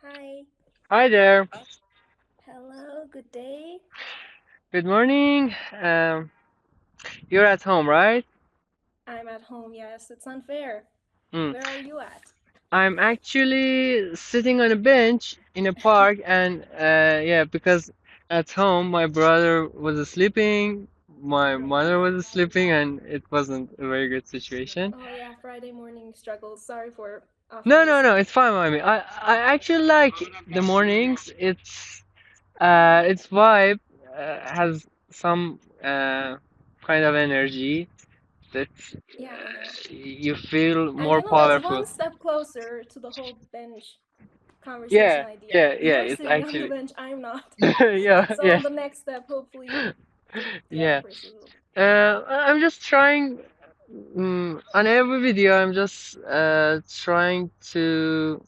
Hi. Hi there. Hello. Good day. Good morning. You're at home, right? I'm at home. Yes, it's unfair. Mm. Where are you at? I'm actually sitting on a bench in a park, and yeah, because at home my brother was sleeping, my mother was sleeping, and it wasn't a very good situation. Oh yeah, Friday morning struggles. Sorry for often No, no, no, disturbing. it's fine by me. I actually like the mornings. Its vibe has some kind of energy that Yeah, I know. you feel And more that's powerful. one step closer to the whole bench conversation Yeah, idea. yeah, yeah, You're it's sitting on the actually bench. I'm not. yeah, So yeah, on the next step, hopefully, the other yeah. person will. I'm just trying on every video I'm just trying to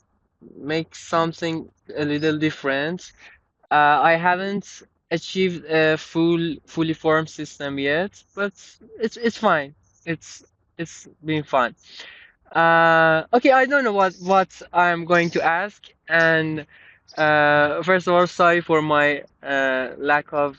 make something a little different. I haven't achieved a fully formed system yet, but it's fine. It's it's been fun. Okay, I don't know what I'm going to ask, and first of all, sorry for my lack of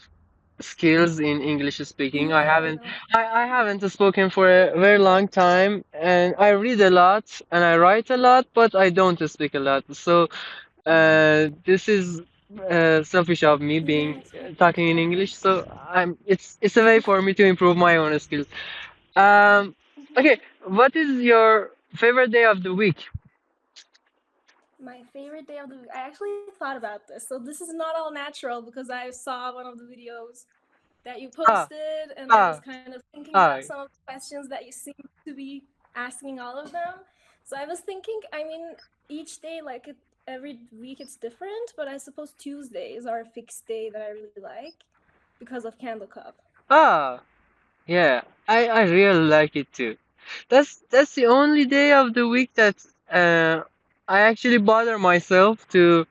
skills in English speaking. I Yeah, I haven't know. I haven't spoken for a very long time, and I read a lot and I write a lot, but I don't speak a lot. So this is selfish of me Yeah, being it's fine. talking in English. So it's a way for me to improve my own skills. Um, okay, what is your favorite day of the week? My favorite day of the week. I actually thought about this. So this is not all natural because I saw one of the videos that you Ah, posted, and I was ah, kind of thinking about ah. some of the questions that you seem to be asking all of them. So I was thinking, I mean, each day, every week, it's different, but I suppose Tuesdays are a fixed day that I really like because of Candle Cup. Ah, yeah, I really like it too. That's the only day of the week that I actually bother myself to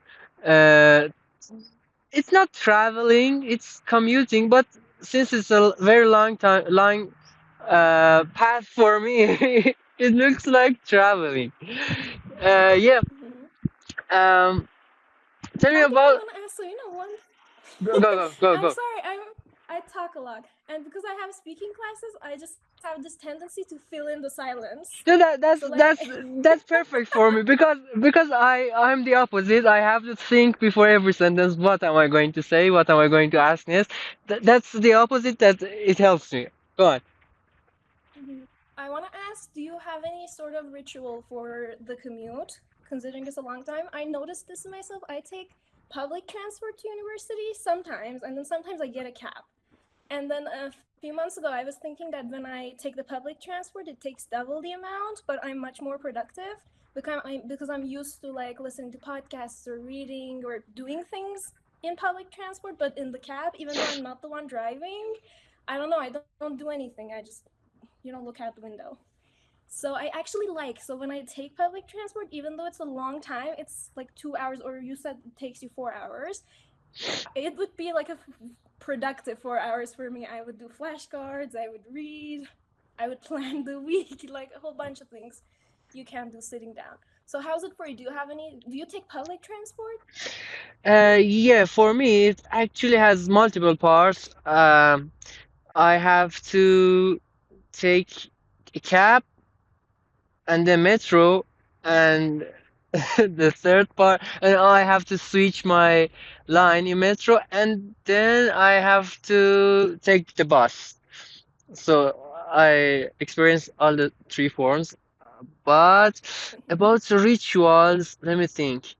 uh it's not traveling, it's commuting, but since it's a very long path for me, it looks like traveling. Yeah. Mm-hmm. Um, Tell me By the way, I about want to ask. So you know, one. go go go go I'm go. sorry. I talk a lot, and because I have speaking classes, I just have this tendency to fill in the silence. No, So like, that's perfect for me because I'm the opposite. I have to think before every sentence. What am I going to say? What am I going to ask next? That's the opposite. That it helps me. Go on. mhm. I want to ask, do you have any sort of ritual for the commute? Considering it's a long time, I noticed this in myself. I take public transport to university sometimes, and then sometimes I get a cab. And then a few months ago, I was thinking that when I take the public transport, it takes double the amount, but I'm much more productive because I'm used to like listening to podcasts or reading or doing things in public transport. But in the cab, even though I'm not the one driving, I don't know. I don't do anything. I just look out the window. So I actually like, so when I take public transport, even though it's a long time, it's like 2 hours, or you said it takes you 4 hours, it would be like a productive 4 hours for me. I would do flashcards, I would read, I would plan the week, like a whole bunch of things you can do sitting down. So how's it for you? Do you take public transport? Yeah, for me it actually has multiple parts. I have to take a cab and the metro and the third part, and I have to switch my line in metro, and then I have to take the bus. So I experience all the three forms. But about the rituals, let me think.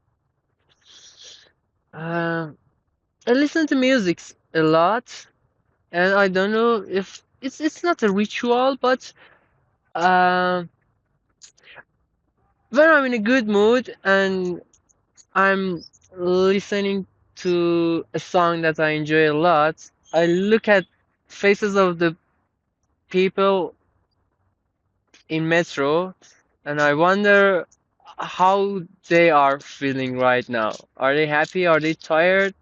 Um, I listen to music a lot, and I don't know if it's not a ritual, but um, when I'm in a good mood and I'm listening to a song that I enjoy a lot, I look at faces of the people in metro and I wonder how they are feeling right now. Are they happy? Are they tired?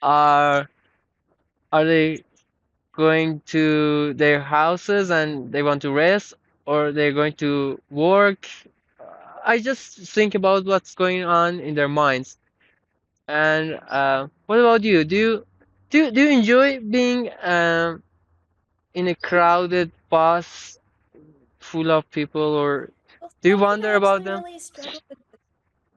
Are are they going to their houses and they want to rest, or they're going to work? I just think about what's going on in their minds. And what about you? Do you enjoy being in a crowded bus full of people, or Well, do you something wonder I about actually them? really struggle with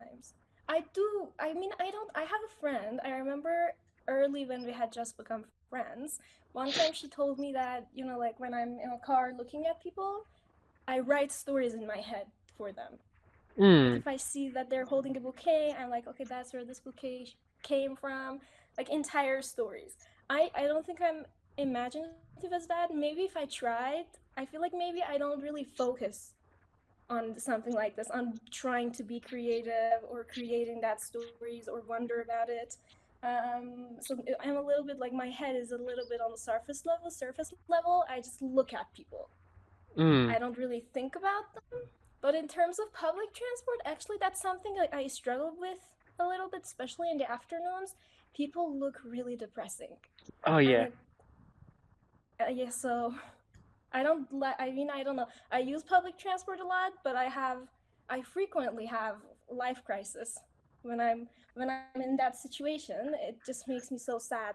times. I do. I mean, I don't. I have a friend. I remember early when we had just become friends. One time she told me that, like when I'm in a car looking at people, I write stories in my head for them. Like Mm, if I see that they're holding a bouquet, I'm like, okay, that's where this bouquet came from. Like entire stories. I don't think I'm imaginative as that. Maybe if I tried, I feel like maybe I don't really focus on something like this, on trying to be creative or creating that stories or wonder about it. So I'm a little bit like my head is a little bit on the surface level. I just look at people. I mm. don't really think about them. But in terms of public transport, actually, that's something I struggled with a little bit, especially in the afternoons. People look really depressing, Oh and yeah. yeah, so I don't let. I mean, I don't know. I use public transport a lot, but I frequently have life crisis when I'm in that situation. It just makes me so sad that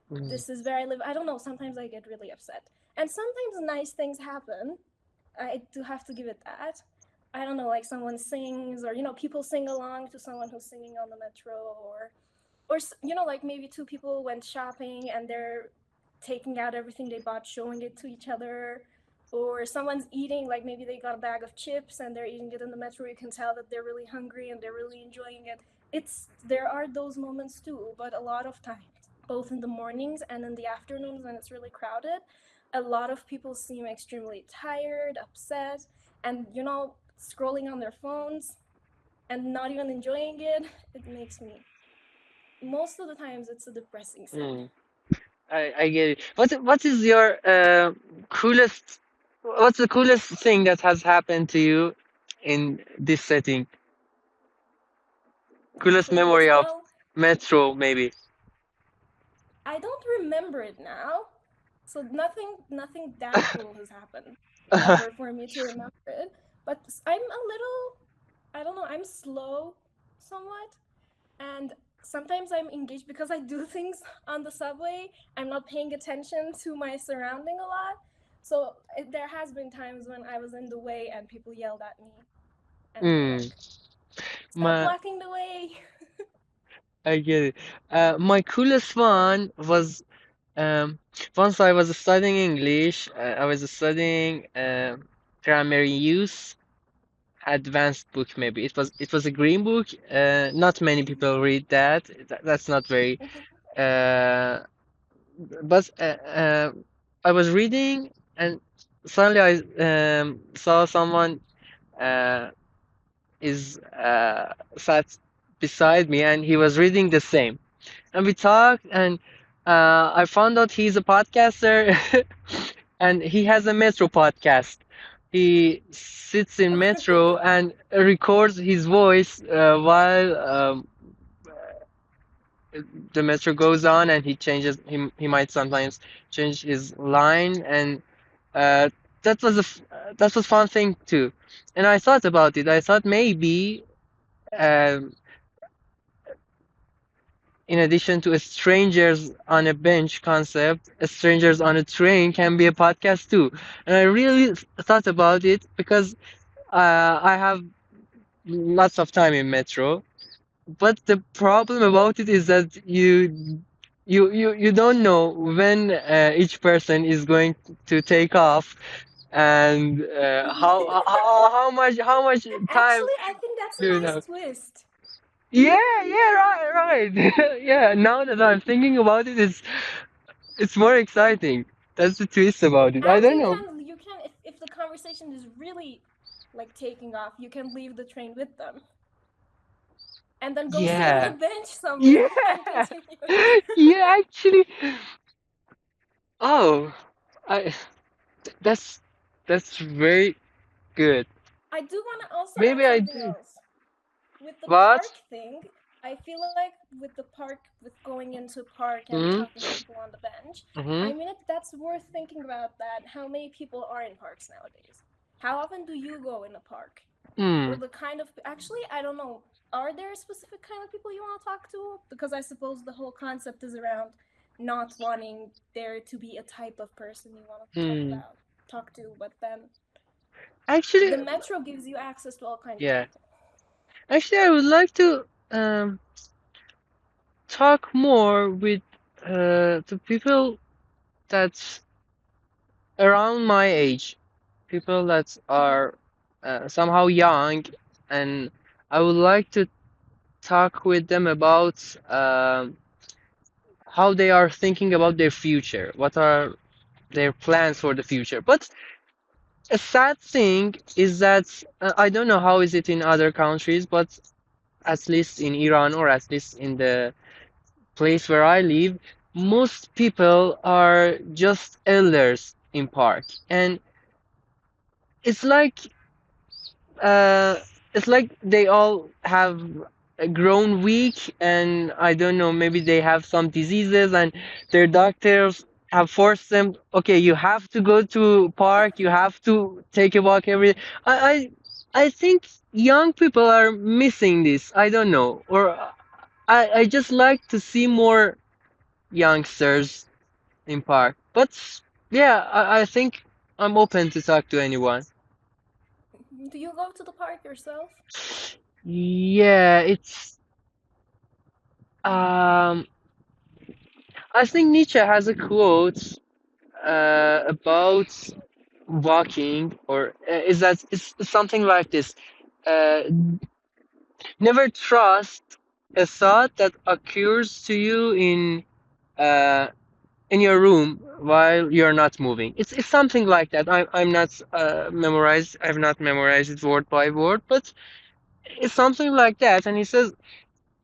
this Mm, is where I live. I don't know. Sometimes I get really upset, and sometimes nice things happen. I do have to give it that. I don't know, like someone sings, or people sing along to someone who's singing on the metro, or like maybe two people went shopping and they're taking out everything they bought, showing it to each other, or someone's eating, like maybe they got a bag of chips and they're eating it in the metro. You can tell that they're really hungry and they're really enjoying it. There are those moments too, but a lot of times, both in the mornings and in the afternoons when it's really crowded, a lot of people seem extremely tired, upset, and scrolling on their phones and not even enjoying it. It makes me, most of the times, it's a depressing scene. mm. I get it. What is your coolest? What's the coolest thing that has happened to you in this setting? Coolest For memory this, of well, Metro, maybe. I don't remember it now, so nothing that cool has happened ever for me to remember it. But I'm a little, I don't know, I'm slow somewhat, and sometimes I'm engaged because I do things on the subway. I'm not paying attention to my surrounding a lot. So there has been times when I was in the way and people yelled at me, and they were Mm, like, "Stop my blocking the way." I get it. My coolest one was um, once I was studying English. I was studying grammar use advanced book. Maybe it was a green book. Not many people read that. That's not very. Uh, but I was reading and suddenly I saw someone uh, is sat beside me and he was reading the same. And we talked, and I found out he's a podcaster, and he has a Metro podcast. He sits in Metro and records his voice while the Metro goes on, and he changes. He might sometimes change his line, and uh, that was that was fun thing too. And I thought about it. I thought maybe. Um, In addition to a strangers on a bench concept, a strangers on a train can be a podcast too. And I really thought about it because I have lots of time in metro. But the problem about it is that you don't know when each person is going to take off, and how much time Actually, I think that's a do you nice have? twist. Yeah, yeah, right. Yeah, now that I'm thinking about it, it's more exciting. That's the twist about it. I And don't know. if the conversation is really like taking off, you can leave the train with them and then go sit on a Yeah. bench somewhere Yeah. and continue. Yeah, actually. Oh, I that's that's very good. I do want to also Maybe add I something do. else. With the What? park thing, I feel like with the park, with going into a park and Mm-hmm. talking to people on the bench, Mm-hmm. I mean, that's worth thinking about that. How many people are in parks nowadays? How often do you go in a park? Hmm. or the kind of actually I don't know. Are there specific kind of people you want to talk to? Because I suppose the whole concept is around not wanting there to be a type of person you want to Hmm. talk to, but then Actually, the metro gives you access to all kinds of yeah. people. Actually, I would like to talk more with the people that's around my age, people that Mm-hmm. are somehow young, and I would like to talk with them about how they are thinking about their future, what are their plans for the future. But a sad thing is that I don't know how is it in other countries, but at least in Iran or at least in the place where I live, most people are just elders in park, and it's like uh, it's like they all have grown weak, and I don't know, maybe they have some diseases, and their doctors have forced them, okay, you have to go to park, you have to take a walk every. I think young people are missing this. I don't know, or I just like to see more youngsters in park. But yeah, I think I'm open to talk to anyone. Do you go to the park yourself? Yeah, it's um I think Nietzsche has a quote about walking, or is that it's something like this. Uh, Never trust a thought that occurs to you uh in your room while you're not moving. It's something like that. I'm not memorized. I've not memorized it word by word, but it's something like that. And he says,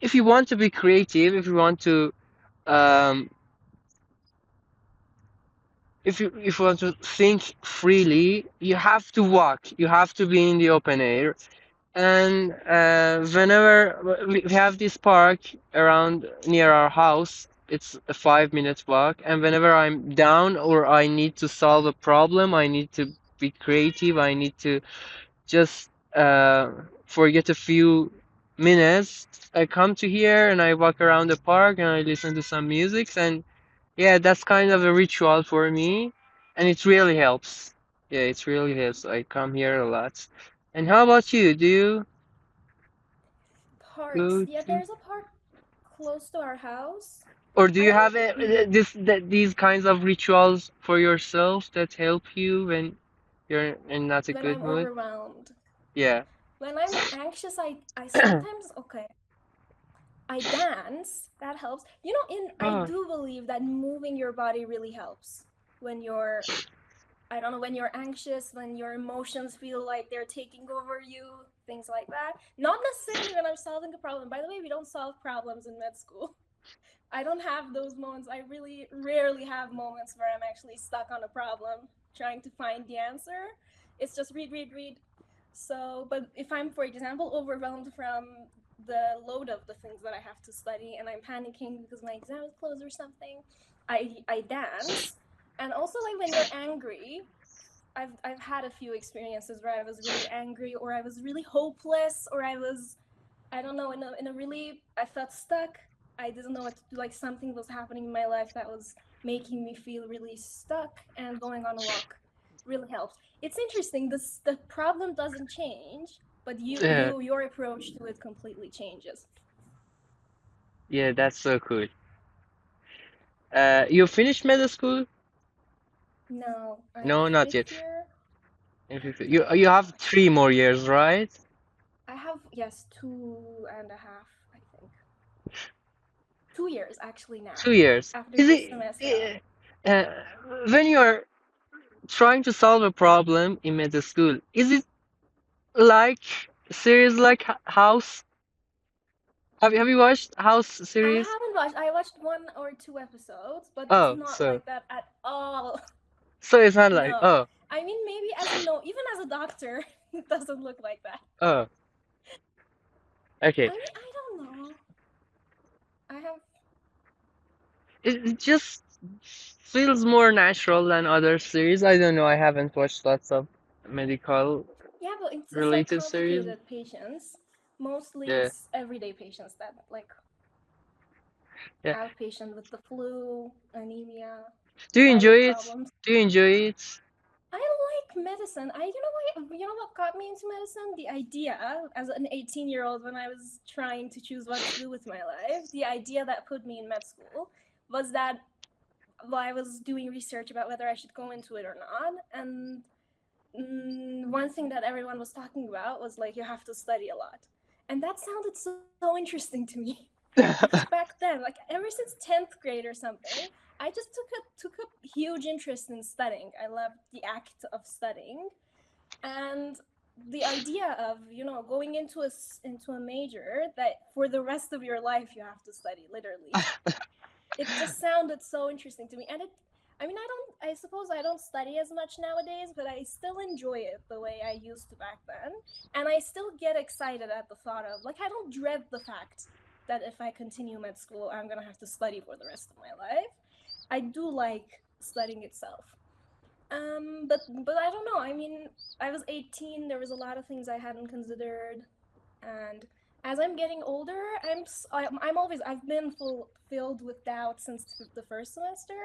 if you want to be creative, if you want to um, if you want to think freely, you have to walk. You have to be in the open air. And whenever we have this park around near our house, it's a 5 minute walk. And whenever I'm down or I need to solve a problem, I need to be creative. I need to just forget a few minutes. I come to here and I walk around the park and I listen to some music, and yeah, that's kind of a ritual for me, and it really helps. Yeah, it really helps. I come here a lot. And how about you? Do you Parks. go Yeah, to, there's a park close to our house. or do I you have don't. these kinds of rituals for yourself that help you when you're in not a When good I'm mood? overwhelmed. Yeah. When I'm anxious, I sometimes okay. I dance. That helps. You know, in I Oh, do believe that moving your body really helps when you're I don't know, when you're anxious, when your emotions feel like they're taking over you, things like that. Not necessarily when I'm solving a problem. By the way, we don't solve problems in med school. I don't have those moments. I really rarely have moments where I'm actually stuck on a problem trying to find the answer. It's just read, read, read. So, but if I'm, for example, overwhelmed from the load of the things that I have to study and I'm panicking because my exam is closed or something, I dance. And also, like when you're angry, I've had a few experiences where I was really angry or I was really hopeless or I don't know, in a really, I felt stuck. I didn't know what to do. Like something was happening in my life that was making me feel really stuck, and going on a walk really helped. It's interesting. The problem doesn't change, but yeah, your approach to it completely changes. yeah, that's so cool. You finished middle school? No, I'm No, not yet. fifth year. You have 3 more years, right? I have, yes, 2.5, I think. 2 years actually now. 2 years. After Is this semester. it when you're trying to solve a problem in middle school? Is it like series like House? Have you watched House I series? haven't watched. I watched 1 or 2 episodes, but it's Oh, not so like that at all. it's not like, No. oh, I mean, maybe as a no, even as a doctor, it doesn't look like that. oh, okay. I mean, I don't know. I have, It just feels more natural than other series. I don't know. I haven't watched lots of medical. yeah, it's like related series. complicated patients. Mostly Yeah, it's everyday patients that like yeah. outpatient with the flu, anemia, Do you enjoy thyroid it? problems. Do you enjoy it? I like medicine. You know what got me into medicine? The idea as an 18-year-old when I was trying to choose what to do with my life, the idea that put me in med school was that while I was doing research about whether I should go into it or not, and one thing that everyone was talking about was like you have to study a lot, and that sounded so interesting to me because back then, like ever since 10th grade or something, I just took a huge interest in studying. I loved the act of studying, and the idea of going into a major that for the rest of your life you have to study literally, it just sounded so interesting to me. And I suppose I don't study as much nowadays, but I still enjoy it the way I used to back then. And I still get excited at the thought of, like, I don't dread the fact that if I continue med school, I'm going to have to study for the rest of my life. I do like studying itself. But I don't know. I mean, I was 18. There was a lot of things I hadn't considered, and as I'm getting older, I'm always I've been filled with doubt since the first semester,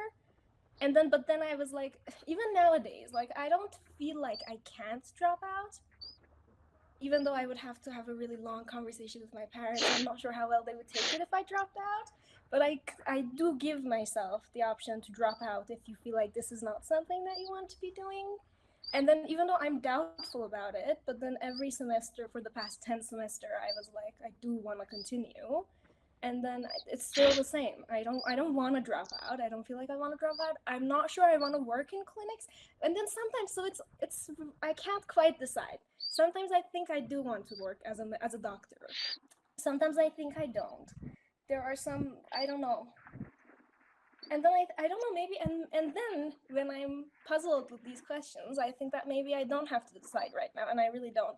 and then but then I was like, even nowadays, like I don't feel like I can't drop out, even though I would have to have a really long conversation with my parents. I'm not sure how well they would take it if I dropped out, but I do give myself the option to drop out if you feel like this is not something that you want to be doing. And then even though I'm doubtful about it, but then every semester for the past 10 semester I was like I do want to continue, and then it's still the same. I don't want to drop out. I don't feel like I want to drop out. I'm not sure I want to work in clinics. And then sometimes, so it's I can't quite decide. Sometimes I think I do want to work as a doctor. Sometimes I think I don't. There are some I don't know. And then I don't know, maybe, and then when I'm puzzled with these questions, I think that maybe I don't have to decide right now, and I really don't.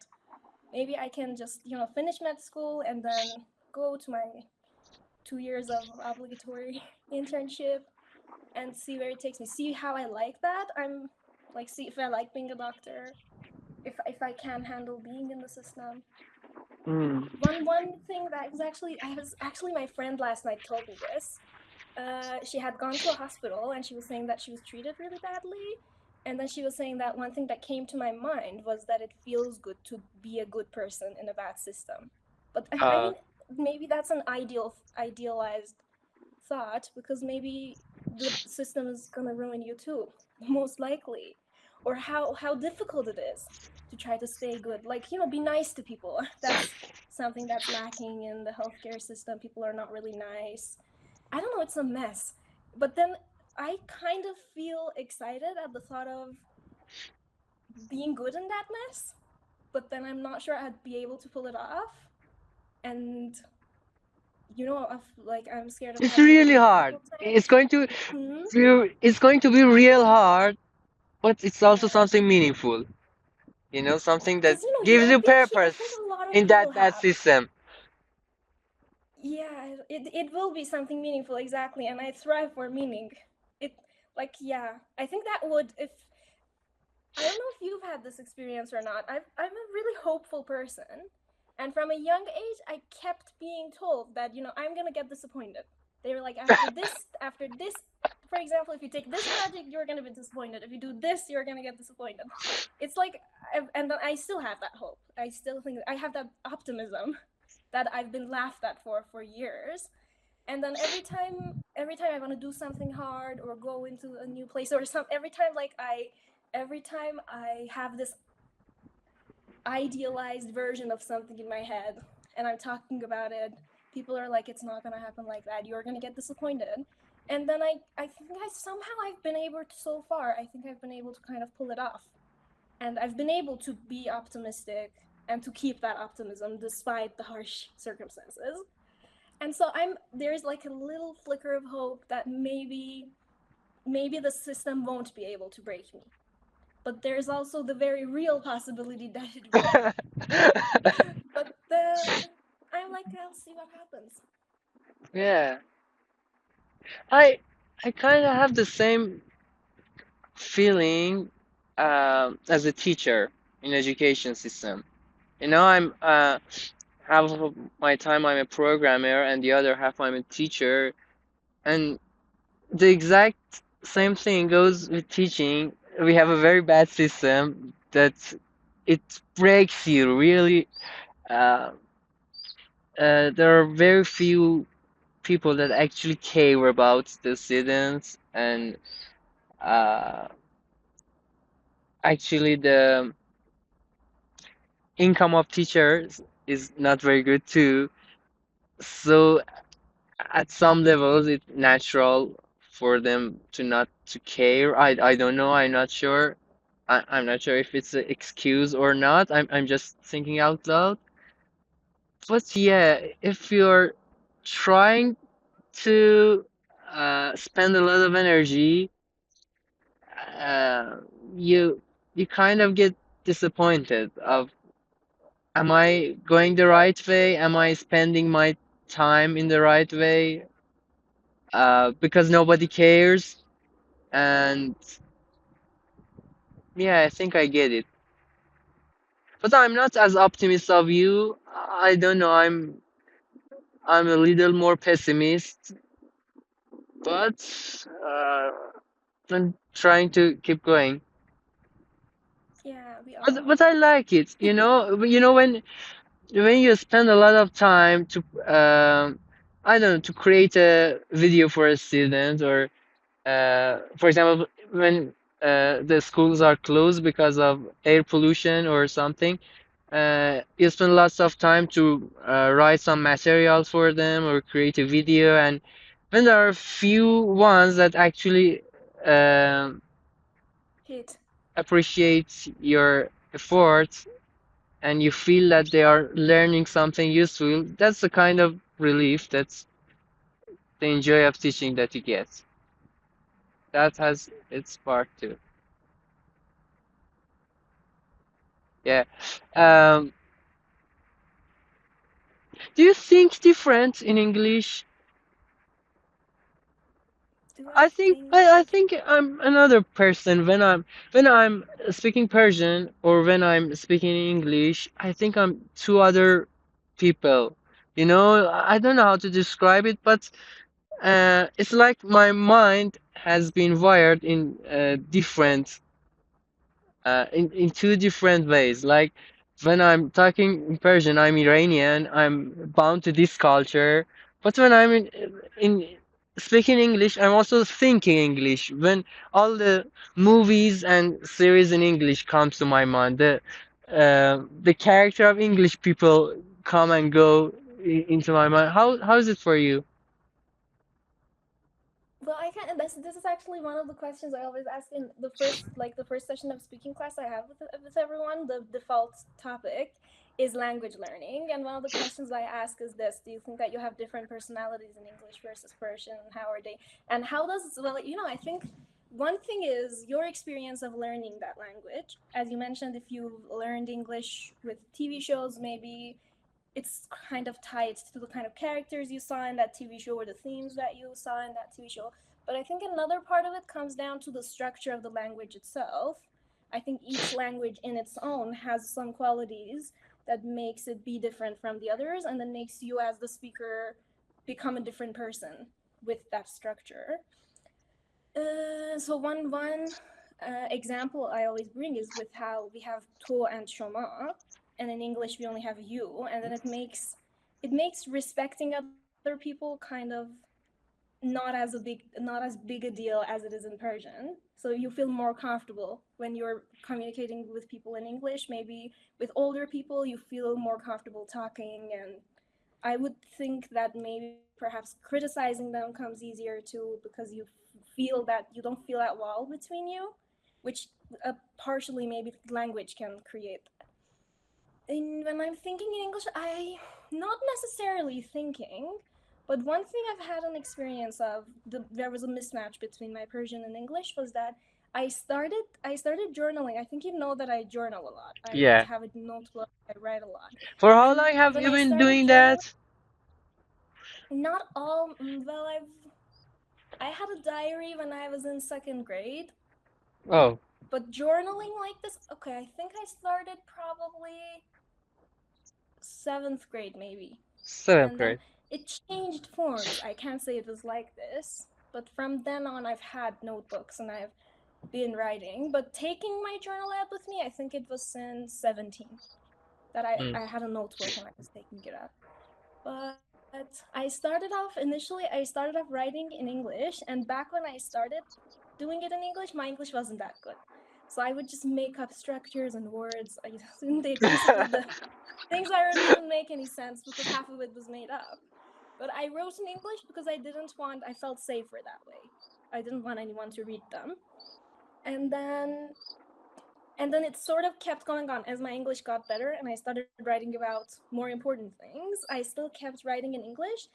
Maybe I can just finish med school and then go to my 2 years of obligatory internship and see where it takes me. See how I like that. I'm like, see if I like being a doctor, if I can handle being in the system. Mm. One thing that was actually my friend last night told me this. She had gone to a hospital and she was saying that she was treated really badly. And then she was saying that one thing that came to my mind was that it feels good to be a good person in a bad system. But I Uh, mean, maybe that's an idealized thought, because maybe the system is gonna ruin you too, most likely. Or how difficult it is to try to stay good. Like, be nice to people. That's something that's lacking in the healthcare system. People are not really nice. I don't know, it's a mess. But then I kind of feel excited at the thought of being good in that mess, but then I'm not sure I'd be able to pull it off. And like I'm scared of it's having a really really hard. difficult time. Hmm. It's going to be real hard, but it's also Yeah, something meaningful. Something that because gives you I think purpose a lot of in people that have. system. Yeah, it will be something meaningful, exactly, and I thrive for meaning. It like yeah, I think that would if I don't know if you've had this experience or not. I'm a really hopeful person. And from a young age, I kept being told that, I'm going to get disappointed. They were like, after this, for example, if you take this project, you're going to be disappointed. If you do this, you're going to get disappointed. It's like, and then I still have that hope. I still think I have that optimism that I've been laughed at for years. And then every time I want to do something hard or go into a new place or every time I have this idealized version of something in my head and I'm talking about it, people are like, it's not going to happen like that, you're going to get disappointed. And then I think I've been able to, so far I think I've been able to kind of pull it off, and I've been able to be optimistic and to keep that optimism despite the harsh circumstances. And so there's like a little flicker of hope that maybe the system won't be able to break me, but there's also the very real possibility that it will. But I'm like, I'll see what happens. Yeah, I I kind of have the same feeling as a teacher. in education system. You know, I'm half of my time I'm a programmer and the other half I'm a teacher, and the exact same thing goes with teaching. We have a very bad system that it breaks you really. Uh, there are very few people that actually care about the students, and uh, actually the income of teachers is not very good too. So at some levels, it's natural for them to not to care. I don't know. I'm not sure. I'm not sure if it's an excuse or not. I'm just thinking out loud. But yeah, if you're trying to spend a lot of energy, uh, you you kind of get disappointed of, am I going the right way? Am I spending my time in the right way? Because nobody cares. And yeah, I think I get it. But I'm not as optimist of you. I don't know. I'm a little more pessimist, but I'm trying to keep going. Yeah, we all But are. I like it. You know when you spend a lot of time to I don't know, to create a video for a student, or for example, when the schools are closed because of air pollution or something, you spend lots of time to write some material for them or create a video. And when there are few ones that actually um Hit. appreciate your efforts, and you feel that they are learning something useful, that's the kind of relief, that's the enjoy of teaching that you get. That has its part too. Yeah. Um, do you think different in English? Do I think I think I'm another person when I'm speaking Persian or when I'm speaking English. I think I'm two other people. You know, I don't know how to describe it, but it's like my mind has been wired in different in two different ways. Like when I'm talking in Persian, I'm Iranian, I'm bound to this culture. But when I'm in speaking English, I'm also thinking English. When all the movies and series in English comes to my mind, the character of English people come and go into my mind. How is it for you? well, I can't. This is actually one of the questions I always ask in the first, like the first session of speaking class I have with everyone. The default topic is language learning, and one of the questions I ask is this: do you think that you have different personalities in English versus Persian? And how are they? And how does well, I think one thing is your experience of learning that language. As you mentioned, if you learned English with TV shows, maybe it's kind of tied to the kind of characters you saw in that TV show or the themes that you saw in that TV show. But I think another part of it comes down to the structure of the language itself. I think each language in its own has some qualities that makes it be different from the others and then makes you as the speaker become a different person with that structure. So one example I always bring is with how we have to and shoma, and in English we only have you, and then it makes respecting other people kind of not as big a deal as it is in Persian. So you feel more comfortable when you're communicating with people in English. Maybe with older people you feel more comfortable talking, and I would think that maybe perhaps criticizing them comes easier too because you feel that you don't feel that wall between you, which partially maybe language can create. And when I'm thinking in English, I not necessarily thinking, but one thing I've had an experience of there was a mismatch between my Persian and English was that I started journaling. I think you know that I journal a lot. I Yeah. have a notebook. I write a lot, For how and long have when you I been started doing journaling, that? not all. I had a diary when I was in second grade, Oh. But journaling like this, okay, I think I started probably seventh grade maybe. Seventh And then grade. it changed forms. I can't say it was like this, but from then on, I've had notebooks and I've been writing. But taking my journal out with me, I think it was since 17 that Mm. I had a notebook and I was taking it out. But I started off initially, I started off writing in English, and back when I started doing it in English, my English wasn't that good. So I would just make up structures and words. They basically, the things I wrote didn't make any sense because half of it was made up. But I wrote in English because I felt safer that way. I didn't want anyone to read them. And then and then it sort of kept going on as my English got better and I started writing about more important things. I still kept writing in English.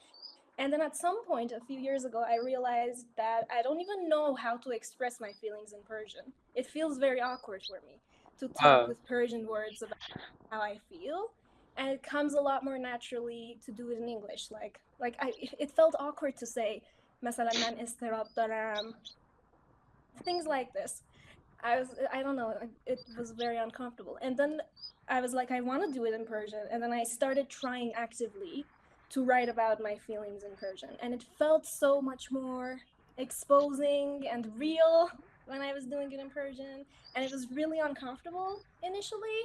And then at some point, a few years ago, I realized that I don't even know how to express my feelings in Persian. It feels very awkward for me to talk Oh. with Persian words about how I feel. And it comes a lot more naturally to do it in English. It felt awkward to say, مثلا من استراب دارم, things like this. I don't know, it was very uncomfortable. And then I was like, I want to do it in Persian. And then I started trying actively to write about my feelings in Persian. And it felt so much more exposing and real when I was doing it in Persian. And it was really uncomfortable initially.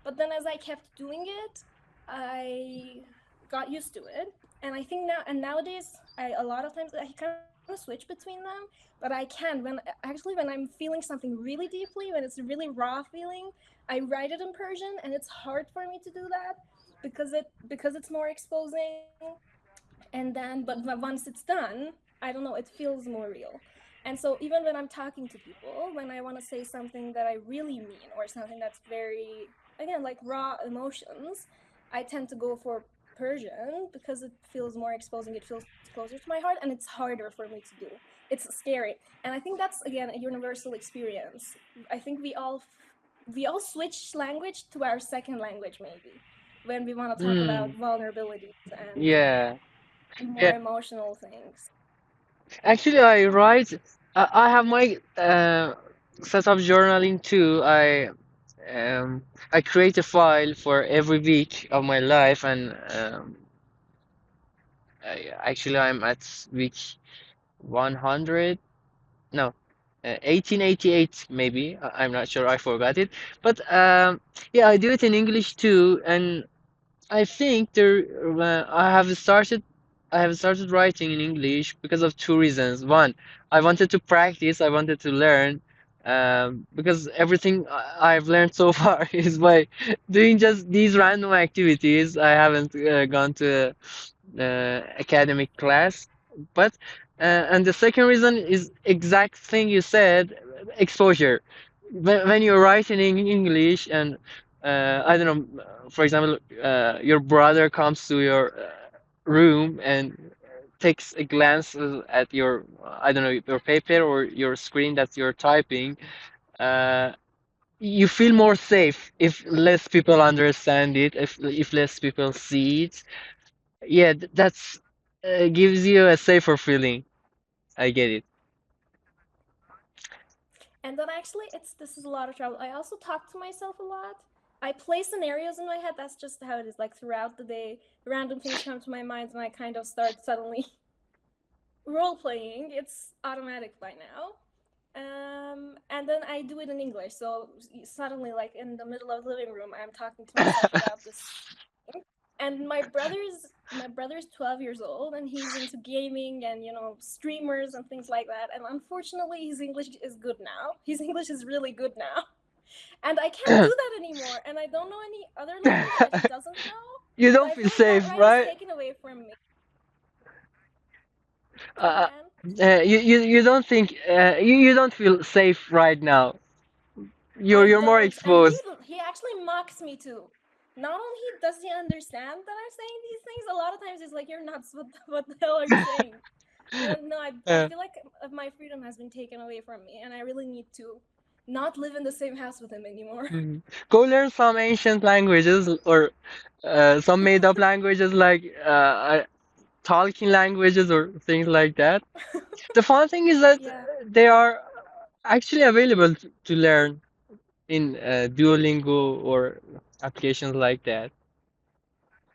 But then as I kept doing it, I got used to it. And I think nowadays, a lot of times I kind of switch between them, but I can when I'm feeling something really deeply, when it's a really raw feeling, I write it in Persian, and it's hard for me to do that because it's more exposing. And then, but once it's done, I don't know, it feels more real. And so even when I'm talking to people, when I want to say something that I really mean or something that's very, again, like raw emotions, I tend to go for Persian because it feels more exposing, it feels closer to my heart, and it's harder for me to do. It's scary. And I think that's, again, a universal experience. I think we all switch language to our second language maybe when we want to talk Mm. about vulnerabilities and Yeah. more Yeah. emotional things. Actually, I write. I have my set of journaling too. I create a file for every week of my life, and actually, I'm at week 100. No, 1888 maybe. I'm not sure. I forgot it. But yeah, I do it in English too, and I think I have started writing in English because of two reasons. One, I wanted to practice, I wanted to learn, because everything I've learned so far is by doing just these random activities. I haven't gone to academic class, but and the second reason is exact thing you said, exposure. When you're writing in English and I don't know, for example, your brother comes to your room and takes a glance at your, I don't know, your paper or your screen that you're typing, uh, you feel more safe if less people understand it, if less people see it. Yeah, that's gives you a safer feeling. I get it. And then actually, it's this is a lot of trouble. I also talk to myself a lot. I play scenarios in my head. That's just how it is. Like throughout the day, random things come to my mind, and I kind of start suddenly role playing. It's automatic by now. And then I do it in English. So suddenly, like in the middle of the living room, I'm talking to myself about this. And my brother's 12 years old, and he's into gaming and streamers and things like that. And unfortunately, his English is good now. His English is really good now, and I can't do that anymore. And I don't know any other language that he doesn't know. You So don't I feel feel like that safe, right is right? taken away from me. Come Uh, again? you don't think you don't feel safe right now. I You're more don't. And he exposed. he actually mocks me too. Not only does he understand that I'm saying these things, a lot of times he's like, "You're nuts. What the hell are you saying?" And no, I Uh, feel like my freedom has been taken away from me, and I really need to not live in the same house with him anymore. mhm. Go learn some ancient languages or some made up languages like talking languages or things like that. The fun thing is that Yeah. they are. actually available to learn in Duolingo or applications like that.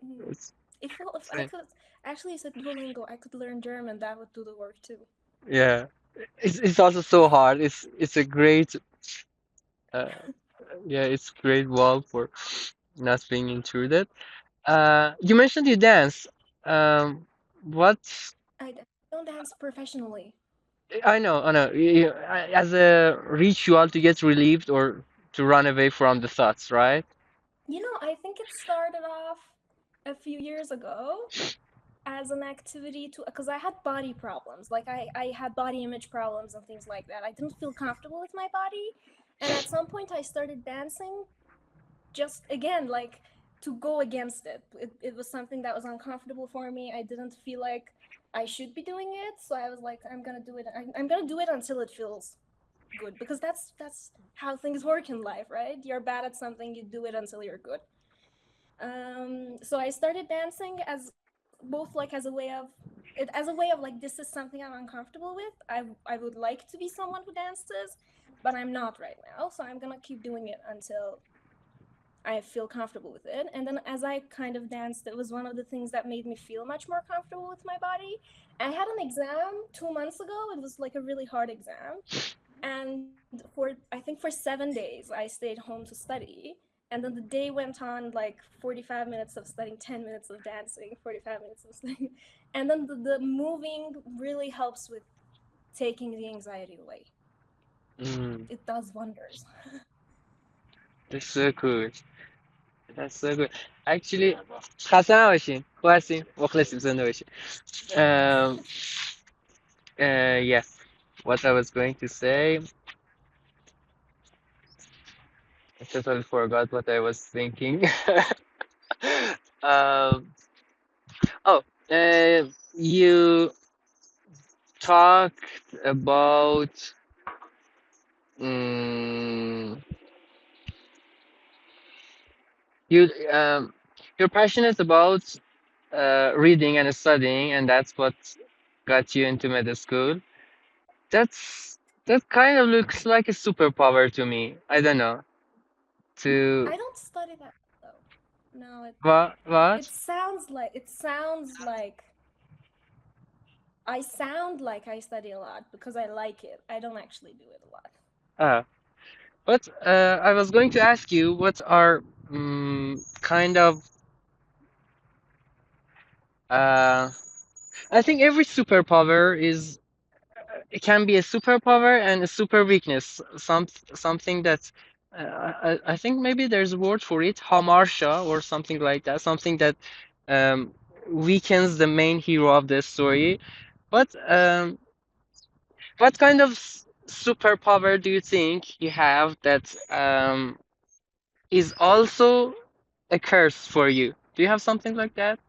Mm. It's, If I so- could actually, you said Duolingo, I could learn German. That would do the work too. yeah, it's also so hard. It's a great uh, yeah, it's great wall for not being intruded. You mentioned you dance. Um, what? Don't dance professionally. I know. As a ritual to get relieved or to run away from the thoughts, right? You know, I think it started off a few years ago as an activity to because I had body problems. Like I had body image problems and things like that. I didn't feel comfortable with my body. And at some point I started dancing just again like to go against it. It was something that was uncomfortable for me. I didn't feel like I should be doing it, so I was like, I'm gonna do it. I'm gonna do it until it feels good because that's how things work in life, right? You're bad at something, you do it until you're good. So I started dancing as both like as a way of as a way of like this is something I'm uncomfortable with. I would like to be someone who dances, but I'm not right now. So I'm gonna keep doing it until I feel comfortable with it. And then as I kind of danced, it was one of the things that made me feel much more comfortable with my body. I had an exam 2 months ago. It was like a really hard exam. And for, I think for 7 days, I stayed home to study. And then the day went on like 45 minutes of studying, 10 minutes of dancing, 45 minutes of studying. And then the moving really helps with taking the anxiety away. Mm, It does wonders. that's so good. That's so good. Actually, خسته نباشین. خوب هستین؟ مخلصیم زنده باشین. Um, yeah, what I was going to say, I totally forgot what I was thinking. Um, oh, you talked about mm, you you're passionate about reading and studying, and that's what got you into med school. That kind of looks like a superpower to me. I don't know. To I don't study that though. No, what? it What? sounds like I sound like I study a lot because I like it. I don't actually do it a lot. Ah, but I was going to ask you what are kind of uh I think every superpower is it can be a superpower and a super weakness. Something that I think maybe there's a word for it, hamartia or something like that. Something that um, weakens the main hero of the story. But what kind of superpower do you think you have that is also a curse for you? Do you have something like that?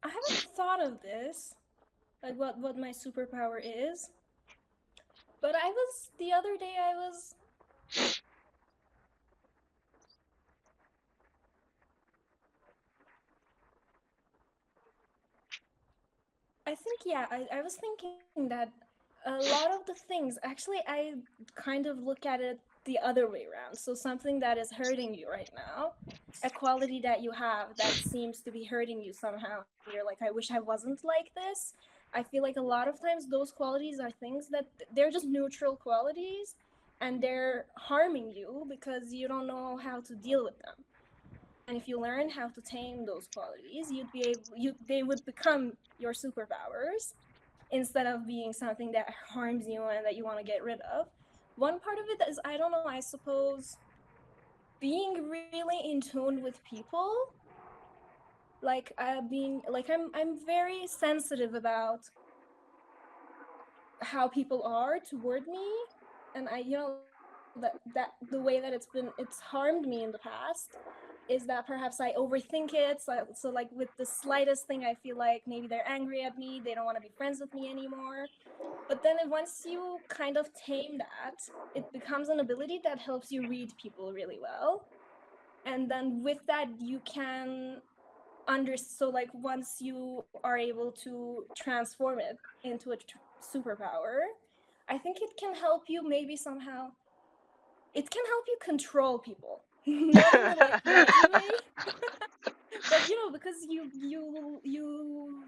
I haven't thought of this, like what my superpower is. But I was the other day I think yeah, I was thinking that a lot of the things actually I kind of look at it the other way around. So something that is hurting you right now, a quality that you have that seems to be hurting you somehow, and you're like, I wish I wasn't like this. I feel like a lot of times those qualities are things that they're just neutral qualities and they're harming you because you don't know how to deal with them. And if you learn how to tame those qualities, they would become your superpowers instead of being something that harms you and that you want to get rid of. One part of it is I don't know, I suppose being really in tune with people, like being like I'm very sensitive about how people are toward me, and I that the way that it's harmed me in the past is that perhaps I overthink it. So like with the slightest thing, I feel like maybe they're angry at me. They don't want to be friends with me anymore. But then once you kind of tame that, it becomes an ability that helps you read people really well. And then with that, you can so like once you are able to transform it into a superpower, I think it can help you maybe somehow. It can help you control people, not in a like bad way, but because you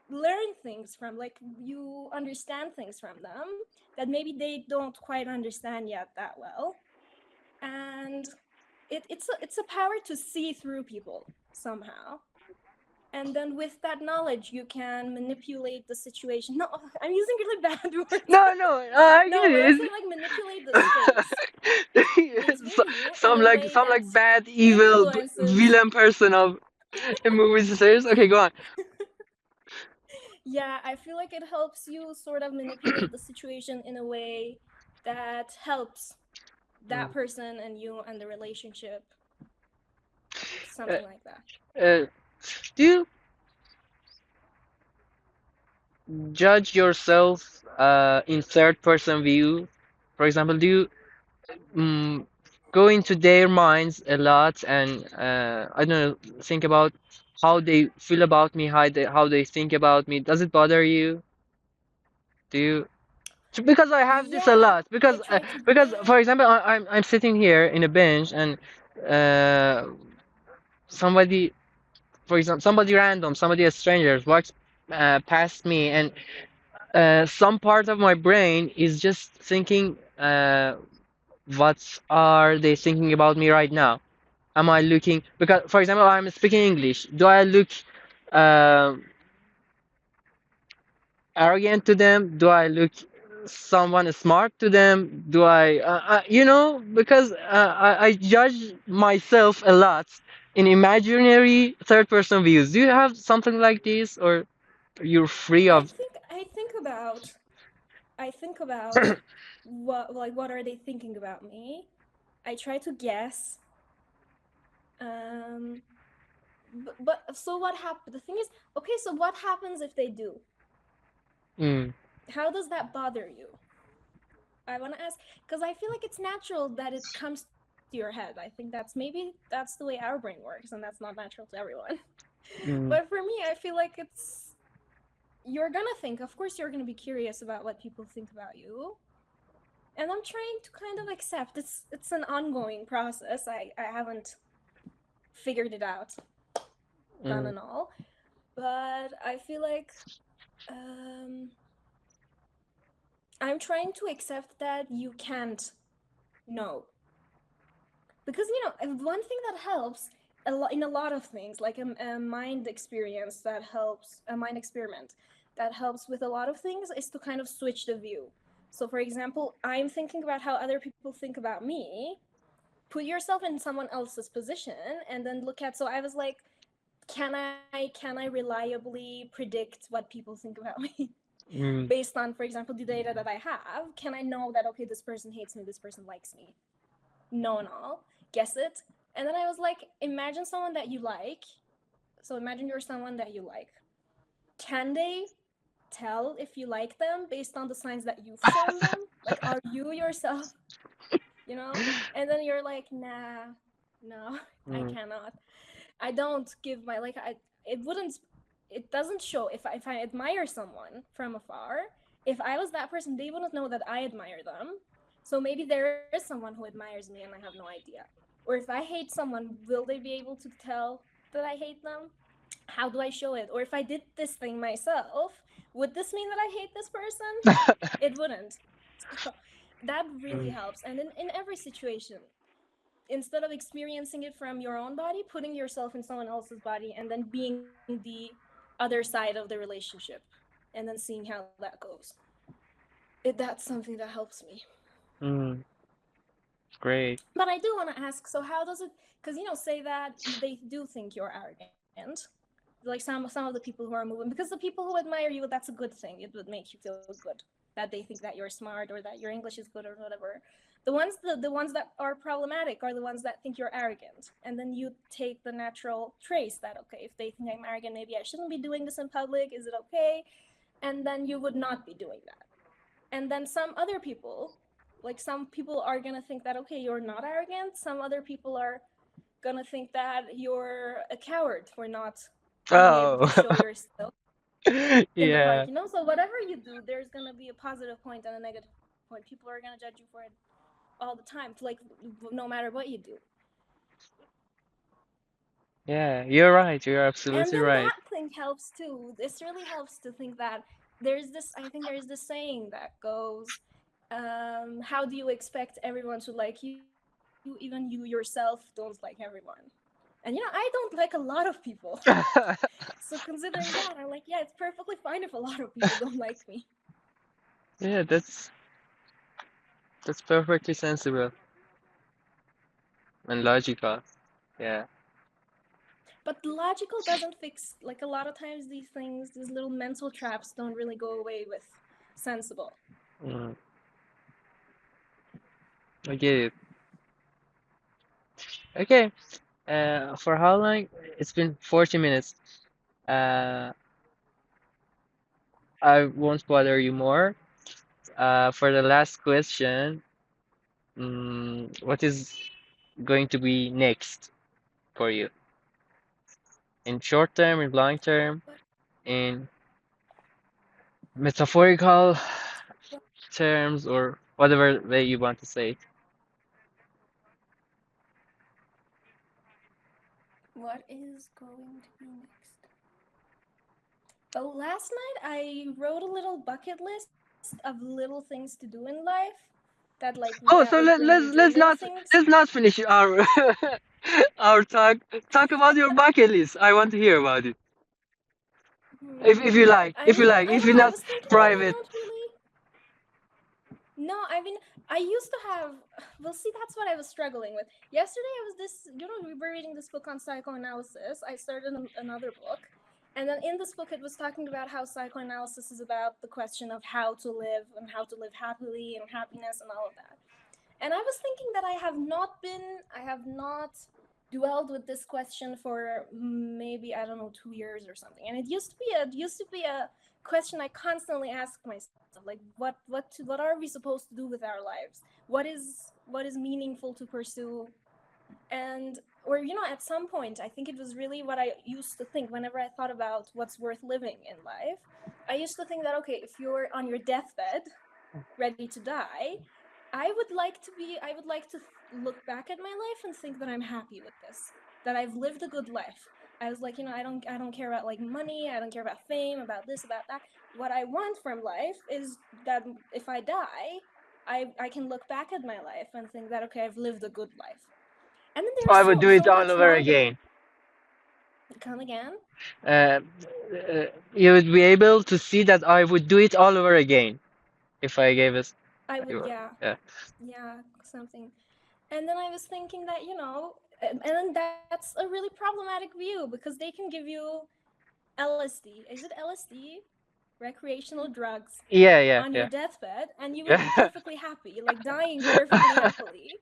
learn things from, like, you understand things from them that maybe they don't quite understand yet that well. And it's a power to see through people somehow. And then with that knowledge you can manipulate the situation. No, I'm using really bad words. No, no, I No, get but I'm it. saying like manipulate the space between you in a way Some that like bad, evil influences. villain person of a movie series. Okay, go on. Yeah, I feel like it helps you sort of manipulate the situation in a way that helps that Mm. person and you and the relationship, Uh, something like that. uh, do you judge yourself in third person view? For example, do you mm, go into their minds a lot and I don't know, think about how they feel about me, how they think about me? Does it bother you? Do you? Because I have this a Yeah, lot. I try to Because get. for example, I'm sitting here in a bench and uh, somebody, for example, somebody random, somebody a stranger walks past me, and some part of my brain is just thinking, what are they thinking about me right now? Am I looking, because for example I'm speaking English, do I look um arrogant to them? Do I look someone smart to them? Do because I judge myself a lot in imaginary third person views. Do you have something like this, or you're free I of? think I think about I think about what are they thinking about me. I try to guess. Um, but so what happened? The thing is, okay, so what happens if they do? Mm, How does that bother you? I want to ask because I feel like it's natural that it comes to your head. I think that's the way our brain works, and that's not natural to everyone. But mm, for me, I feel like you're gonna think. Of course, you're gonna be curious about what people think about you, and I'm trying to kind of accept it's an ongoing process. I haven't figured it out, done mm, and all, but I feel like um, I'm trying to accept that you can't know, because one thing that helps in a lot of things, like a mind experience that helps, a mind experiment that helps with a lot of things, is to kind of switch the view. So for example, I'm thinking about how other people think about me. Put yourself in someone else's position and then look at, so I was like, can I reliably predict what people think about me mm, based on, for example, the data that I have? Can I know that, okay, this person hates me, this person likes me? No and all, guess it. And then I was like, imagine someone that you like. So imagine you're someone that you like. Can they tell if you like them based on the signs that you've shown them? Like, are you yourself, you know? And then you're like, nah, no, I mm, cannot. I don't give my, like, it wouldn't, it doesn't show. If I admire someone from afar, if I was that person, they wouldn't know that I admire them. So maybe there is someone who admires me and I have no idea. Or if I hate someone, will they be able to tell that I hate them? How do I show it? Or if I did this thing myself, would this mean that I hate this person? It wouldn't. So that really mm, helps. And in every situation, instead of experiencing it from your own body, putting yourself in someone else's body and then being the other side of the relationship and then seeing how that goes. That's something that helps me. mm. Great. But I do want to ask, so how does it, because say that they do think you're arrogant, like some of the people who are moving, because the people who admire you, that's a good thing, it would make you feel good that they think that you're smart or that your English is good or whatever. The ones that are problematic are the ones that think you're arrogant, and then you take the natural trace that, okay, if they think I'm arrogant, maybe I shouldn't be doing this in public, is it okay? And then you would not be doing that. And then some other people, like some people are gonna think that, okay, you're not arrogant, some other people are gonna think that you're a coward for not being able to Oh. show your skill in the park, Yeah. you know? So whatever you do, there's gonna be a positive point and a negative point. People are gonna judge you for it all the time, like no matter what you do. Yeah, you're right. You're And absolutely then right. that thing helps too. This really helps to think that there's this. I think there's this saying that goes, "How do you expect everyone to like you? Even you yourself don't like everyone." And I don't like a lot of people. So considering that, I'm like, yeah, it's perfectly fine if a lot of people don't like me. Yeah, that's perfectly sensible and logical. Yeah. But logical doesn't fix, like, a lot of times these things, these little mental traps don't really go away with sensible. Mm, I get it. Okay. For how long? It's been 40 minutes. Uh, I won't bother you more. For the last question, what is going to be next for you? In short term, in long term, But in metaphorical what, terms, or whatever way you want to say it. what is going to be next? Well, last night I wrote a little bucket list of little things to do in life that Oh, would so bring me let's enjoyment, not things. let's not finish our our talk. Talk about your bucket list. I want to hear about it. Hmm. If you like, I mean, I if don't you're know. I not was thinking that I private. don't really. No, I mean, I used to have. Well, see, that's what I was struggling with. Yesterday, I was this. You know, we were reading this book on psychoanalysis. I started another book, and then in this book, it was talking about how psychoanalysis is about the question of how to live and how to live happily and happiness and all of that. And I was thinking that I have not dwelled with this question for maybe, I don't know, 2 years or something. And it used to be a question I constantly asked myself, like what are we supposed to do with our lives? What is meaningful to pursue? And or you know, at some point, I think it was really what I used to think whenever I thought about what's worth living in life. I used to think that, okay, if you're on your deathbed ready to die, I would like to look back at my life and think that I'm happy with this, that I've lived a good life. I was like, you know, I don't care about like money, I don't care about fame, about this, about that. What I want from life is that if I die, I can look back at my life and think that, okay, I've lived a good life. And then there's I would do it so all much over more. again. Come again? Uh, you would be able to see that I would do it all over again if I gave us. I would, yeah, Yeah. yeah, something. And then I was thinking that, you know, and then that's a really problematic view because they can give you LSD. Is it LSD? Recreational drugs Yeah, yeah, on your yeah. deathbed, and you would be Yeah. perfectly happy, like dying perfectly happily,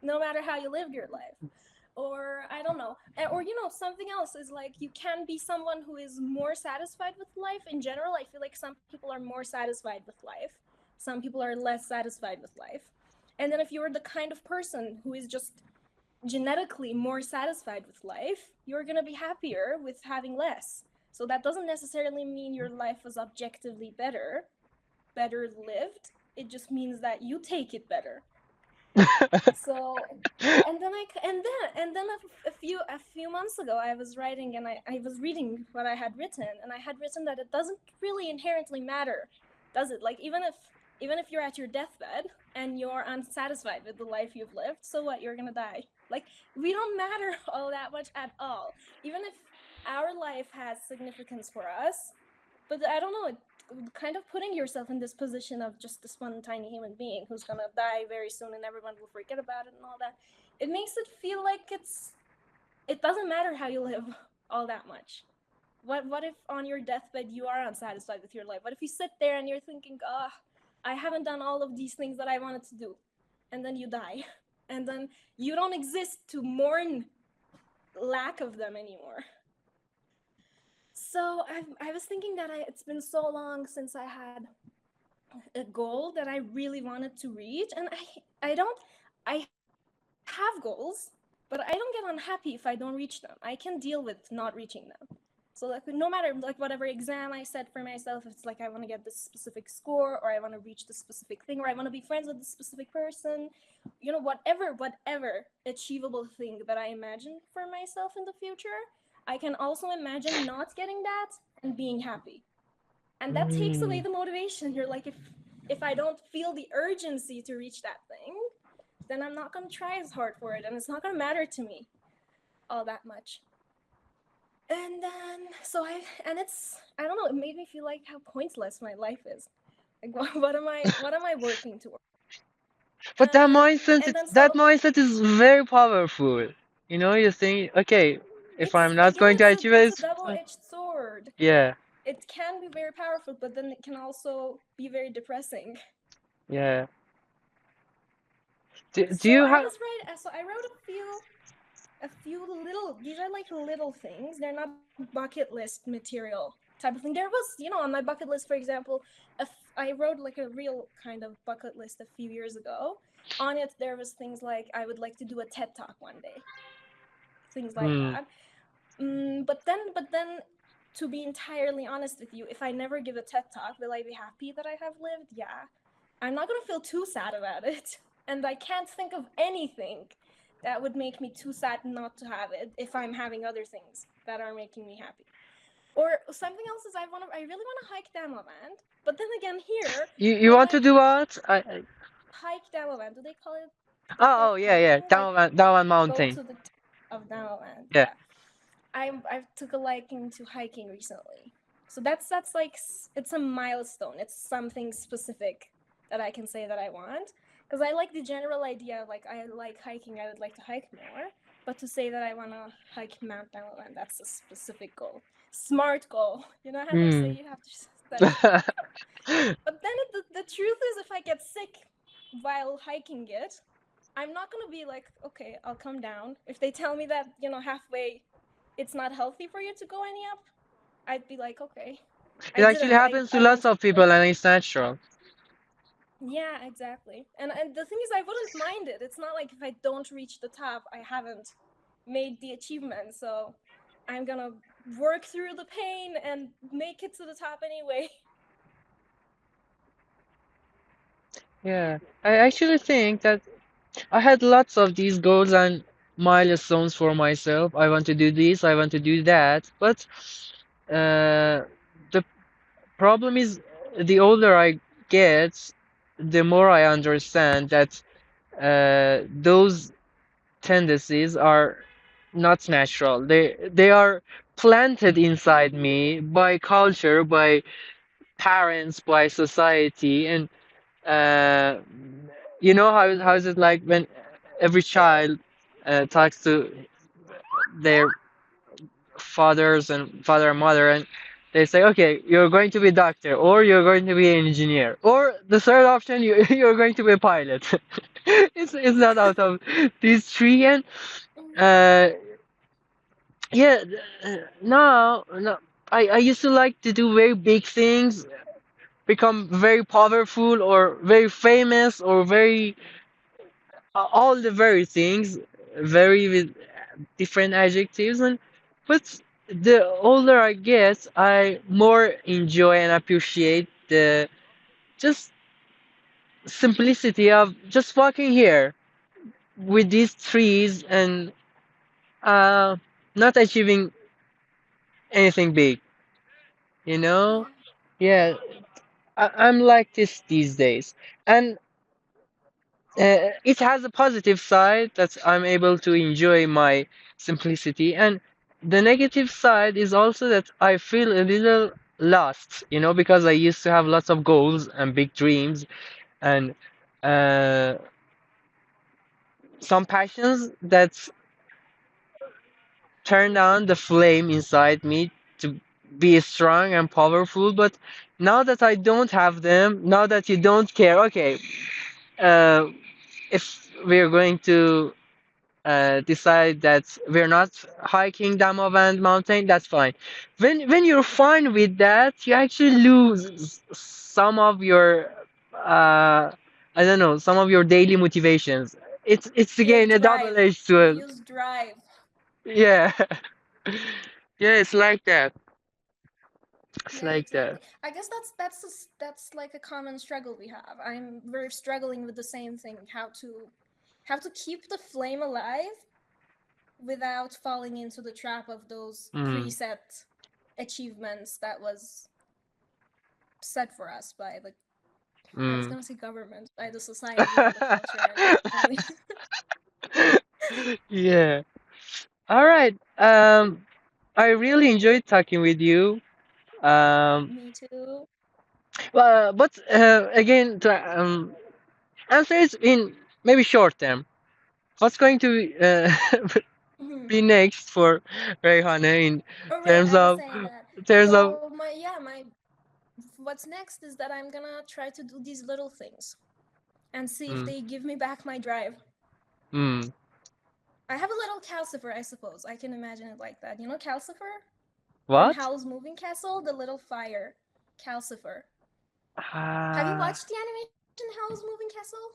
no matter how you lived your life. Or I don't know. Or you know, something else is like you can be someone who is more satisfied with life in general. I feel like some people are more satisfied with life. Some people are less satisfied with life. And then if you're the kind of person who is just genetically more satisfied with life, you're going to be happier with having less. So that doesn't necessarily mean your life was objectively better lived. It just means that you take it better. So, and then a few months ago, I was writing and I was reading what I had written, and I had written that it doesn't really inherently matter, does it? Like even if you're at your deathbed and you're unsatisfied with the life you've lived, so what? You're gonna die. Like we don't matter all that much at all. Even if our life has significance for us, but I don't know, kind of putting yourself in this position of just this one tiny human being who's gonna die very soon and everyone will forget about it and all that, it makes it feel like it doesn't matter how you live all that much. What if on your deathbed you are unsatisfied with your life? What if you sit there and you're thinking, ah, oh, I haven't done all of these things that I wanted to do, and then you die, and then you don't exist to mourn lack of them anymore. So I was thinking that it's been so long since I had a goal that I really wanted to reach, and I don't I have goals, but I don't get unhappy if I don't reach them. I can deal with not reaching them. So like no matter like whatever exam I set for myself, if it's like I want to get this specific score or I want to reach this specific thing or I want to be friends with this specific person, you know, whatever achievable thing that I imagine for myself in the future, I can also imagine not getting that and being happy. And that takes away Mm. the motivation. You're like if I don't feel the urgency to reach that thing, then I'm not going to try as hard for it and it's not going to matter to me all that much. And then so I don't know, it made me feel like how pointless my life is. Like what am I working towards? But And then that so mindset is very powerful. You know, you think, okay, if it's I'm not yeah, going to achieve it, it's a it's fine. double-edged sword. Yeah, It can be very powerful, but then it can also be very depressing. yeah. Do So you I have? was right. So I wrote a few little. These are like little things. They're not bucket list material type of thing. There was, on my bucket list, for example, I wrote like a real kind of bucket list a few years ago. On it, there was things like I would like to do a TED talk one day, things like Hmm. that. But then, to be entirely honest with you, if I never give a TED talk, will I be happy that I have lived? Yeah, I'm not gonna feel too sad about it, and I can't think of anything that would make me too sad not to have it if I'm having other things that are making me happy. Or something else is I really want to hike Damavand, but then again here, You when want I to do what? hike Damavand, do they call it? Do they call Oh, it oh yeah, yeah. hiking? Like Down one go mountain. to the top of Damavand? Yeah, Yeah, I took a liking to hiking recently, so that's like it's a milestone. It's something specific that I can say that I want because I like the general idea. Like I like hiking. I would like to hike more, but to say that I want to hike Mount Dalaman, that's a specific goal, smart goal. You know how they say Hmm. you have to set a smart goal. But then the truth is, if I get sick while hiking it, I'm not gonna be like, okay, I'll come down. If they tell me that, halfway it's not healthy for you to go any up, I'd be like, okay, It I actually didn't. I, happens to I lots went of through it. people, and it's natural. Yeah, exactly. And the thing is, I wouldn't mind it. It's not like if I don't reach the top, I haven't made the achievement. So I'm gonna work through the pain and make it to the top anyway. Yeah, I actually think that I had lots of these goals and milestones for myself. I want to do this, I want to do that. But the problem is, the older I get, the more I understand that those tendencies are not natural. They are planted inside me by culture, by parents, by society, and uh, you know how is it like when every child talks to their father and mother, and they say, okay, you're going to be a doctor, or you're going to be an engineer, or the third option, you're going to be a pilot. It's not out of these three, and uh, yeah, no, I used to like to do very big things, become very powerful or very famous or very all the very things, very with different adjectives, and but the older I get, I more enjoy and appreciate the just simplicity of just walking here with these trees and uh, not achieving anything big, you know? Yeah, Yeah, I'm like this these days, and it has a positive side that I'm able to enjoy my simplicity, and the negative side is also that I feel a little lost, because I used to have lots of goals and big dreams and uh, some passions that turned on the flame inside me to be strong and powerful. But now that I don't have them, now that you don't care, okay, uh, if we're going to decide that we're not hiking Damavand Mountain, that's fine. When you're fine with that, you actually lose some of your I don't know, some of your daily motivations. It's your again a drive. double-edged You sword. use drive. Yeah. Yeah, it's like that. It's Yeah, like exactly. that. I guess that's like a common struggle we have. We're struggling with the same thing, how to keep the flame alive without falling into the trap of those Mm, preset achievements that was set for us by the, I was mm. gonna say government, by the society and the culture and family. Yeah. All right. I really enjoyed talking with you. Um, Me too. but again, to answer is in maybe short term. What's going to Mhm. be next for Rayhana in All right, terms I was of saying that. terms of So my what's next is that I'm gonna try to do these little things and see if mm, they give me back my drive. mm, I have a little calcifer, I suppose. I can imagine it like that. You know calcifer from what? Howl's Moving Castle, the little fire, calcifer. Have you Uh, watched the animation Howl's Moving Castle?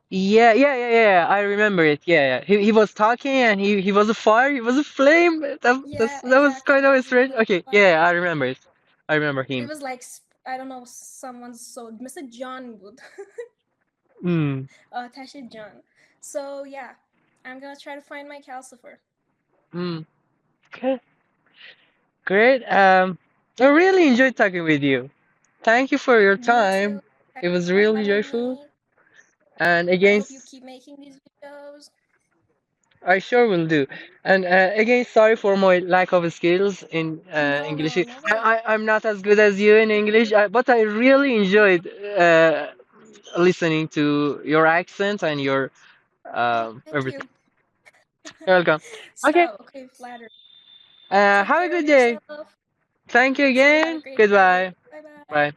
yeah. I remember it. Yeah. He was talking and he was a fire. He was a flame. Yeah, That was exactly. kind He of was a strange. little Okay. fire. Yeah, I remember it. I remember It him. was like I don't know, someone's so Mr. John would, Mm, Tashi John. So yeah, I'm gonna try to find my calcifer. mm. Okay. Great. I really enjoyed talking with you. Thank you for your Me too. time. It Thanks was for really having joyful. me. And I again, hope you keep making these videos. I sure will do. And again, sorry for my lack of skills in No, English. no, nobody. I'm not as good as you in English, but I really enjoyed listening to your accent and your Oh, thank everything. you. You're welcome. Okay. So, okay, flatter. Take Have a care of good day. yourself. Thank you You too. Have a again. great day. Goodbye. Bye bye. Bye.